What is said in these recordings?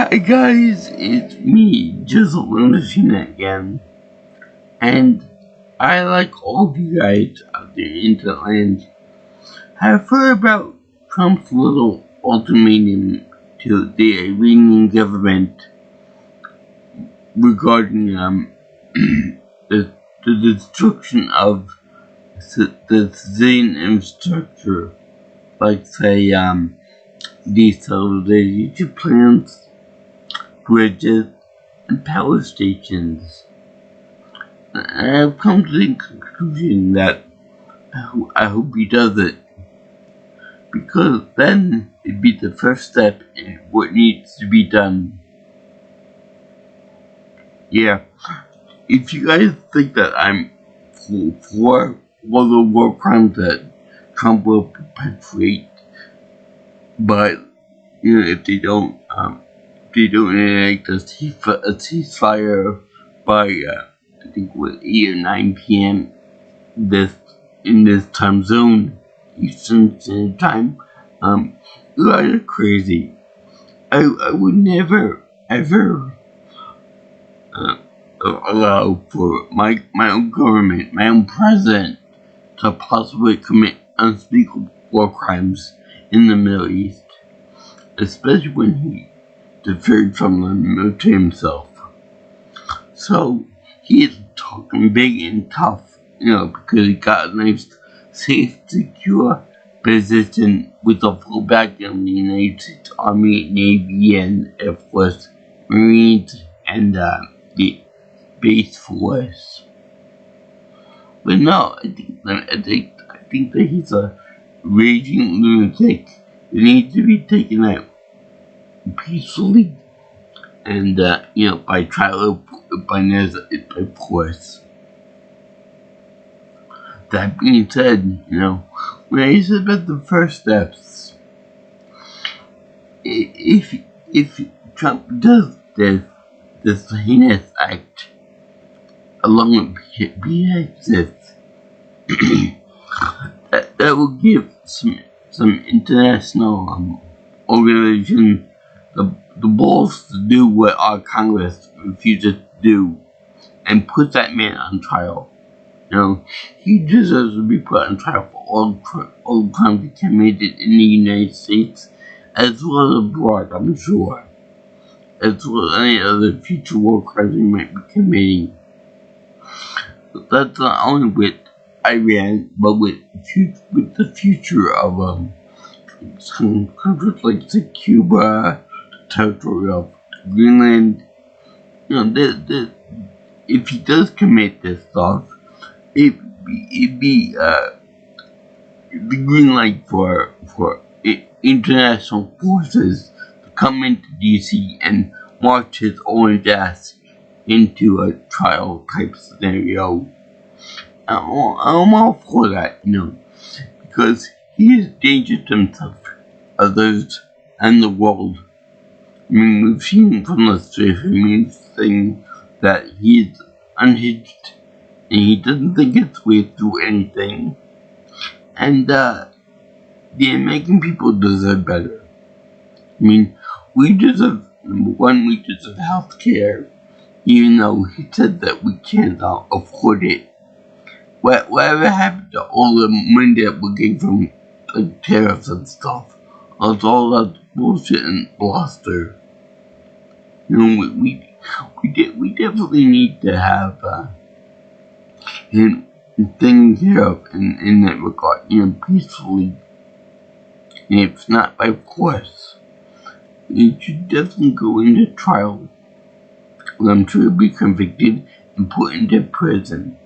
Hi guys, it's me, Jizzle Machine again, and I, like all of you guys out there in the land, have heard about Trump's little ultimatum to the Iranian government regarding the destruction of the civilian infrastructure, like say desalination plants, bridges, and power stations. And I've come to the conclusion that I hope he does it, because then it'd be the first step in what needs to be done. Yeah, if you guys think that I'm for all the war crimes that Trump will perpetrate, but if they don't enact a ceasefire by I think it was 8 or 9 p.m. in this time zone, Eastern Standard Time, you guys are crazy. I would never ever allow for my own government, my own president, to possibly commit unspeakable war crimes in the Middle East, especially when he deferred from the military himself. So he is talking big and tough, because he got a nice, safe, secure position with the full backing of the United States Army, Navy, and Air Force, Marines, and the Space Force. But no, I think that he's a raging lunatic that needs to be taken out peacefully, and by trial by force. That being said, when I said about the first steps, if Trump does this heinous act along with PXS, that will give some international organization the balls to do what our Congress refuses to do, and put that man on trial. He deserves to be put on trial for all the crimes he committed in the United States, as well as abroad, I'm sure, as well as any other future war crimes he might be committing. But that's not only with Iran, but with the future of some countries like say Cuba, the territory of Greenland. If he does commit this stuff, it'd be the green light for international forces to come into DC and march his orange ass into a trial type scenario. I'm all for that, because he is danger to himself, others, and the world. I mean, we've seen from the Strafe thing that he's unhinged, and he doesn't think his way through anything. And the American people deserve better. I mean, we deserve, number one, we deserve health care, even though he said that we can't afford it. Whatever happened to all the money that we get from tariffs and stuff? It's all that bullshit and bluster. We definitely need to have him taken care of in that regard, peacefully. And if not by force, he should definitely go into trial. I'm sure he'll be convicted and put into prison.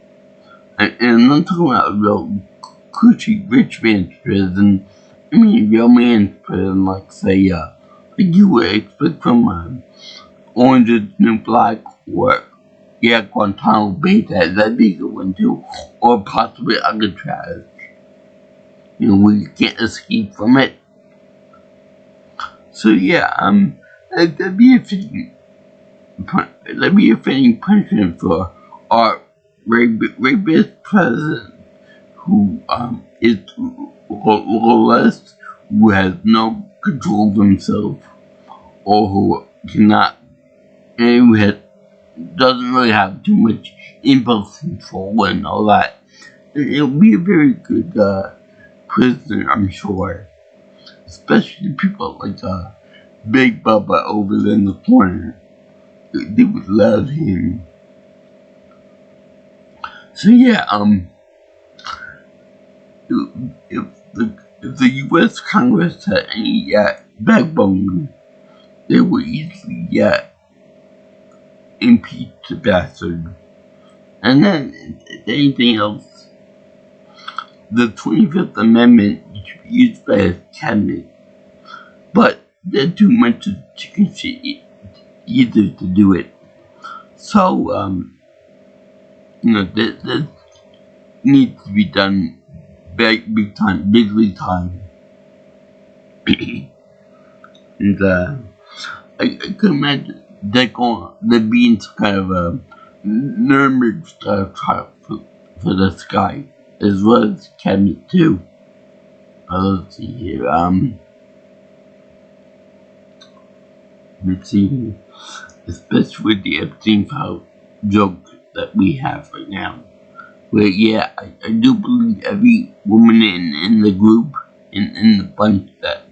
And I'm not talking about a real cushy rich man's prison. I mean a real man's prison, like say, like you would expect from Orange is the New Black, or Guantanamo Bay, that'd be a good one too, or possibly Alcatraz. Where you can't escape from it. So yeah, that'd be a fitting punishment for our rapist president, who is lawless, who has no control of himself, or who cannot, and doesn't really have too much impulse control and all that. It'll be a very good prisoner, I'm sure. Especially people like Big Bubba over there in the corner. They would love him. So yeah, if the U.S. Congress had any backbone, they would easily impeach the bastard. And then, if anything else, the 25th Amendment should be used by his cabinet. But they're too much of chicken shit either to do it. So, this needs to be done bigly time. And, I can imagine there being some kind of a Nuremberg style trial for this guy, as well as cabinet too. Let's see here, let's see, especially with the Epstein file joke that we have right now. Where, yeah, I do believe every woman in the group, in the bunch that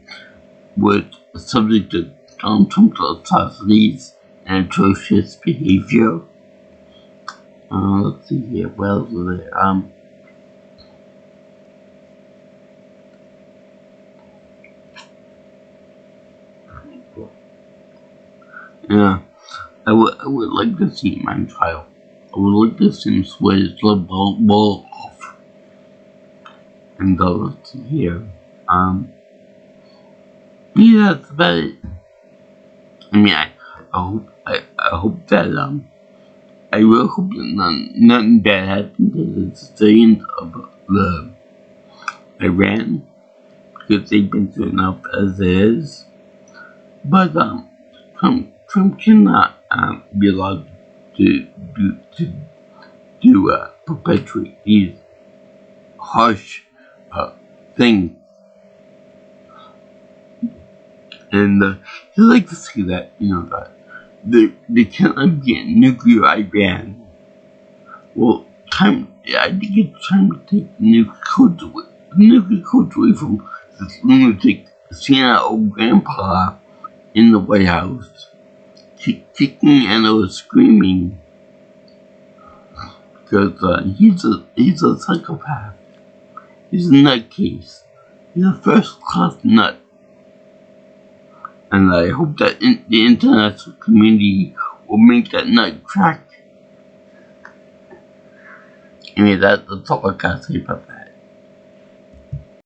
was subject to Donald Trump's atrocities and atrocious behavior. Let's see here, what else was there? Yeah, I would like to see him on trial. I would like to see him sweat his ball off. And let's see here. Yeah, that's about it. I mean, I hope that, I really hope that nothing bad happens to the civilians of Iran, because they've been through enough as it is. But, Trump cannot, be allowed to perpetuate these harsh, things. And, he'd like to see that, that they cannot be a nuclear Iran. Well, I think it's time to take the nuclear codes away from this lunatic senile old grandpa in the White House, kicking and screaming, because he's a psychopath. He's a nutcase. He's a first-class nut. And I hope that the international community will make that nut crack. Anyway, that's all I gotta say about that.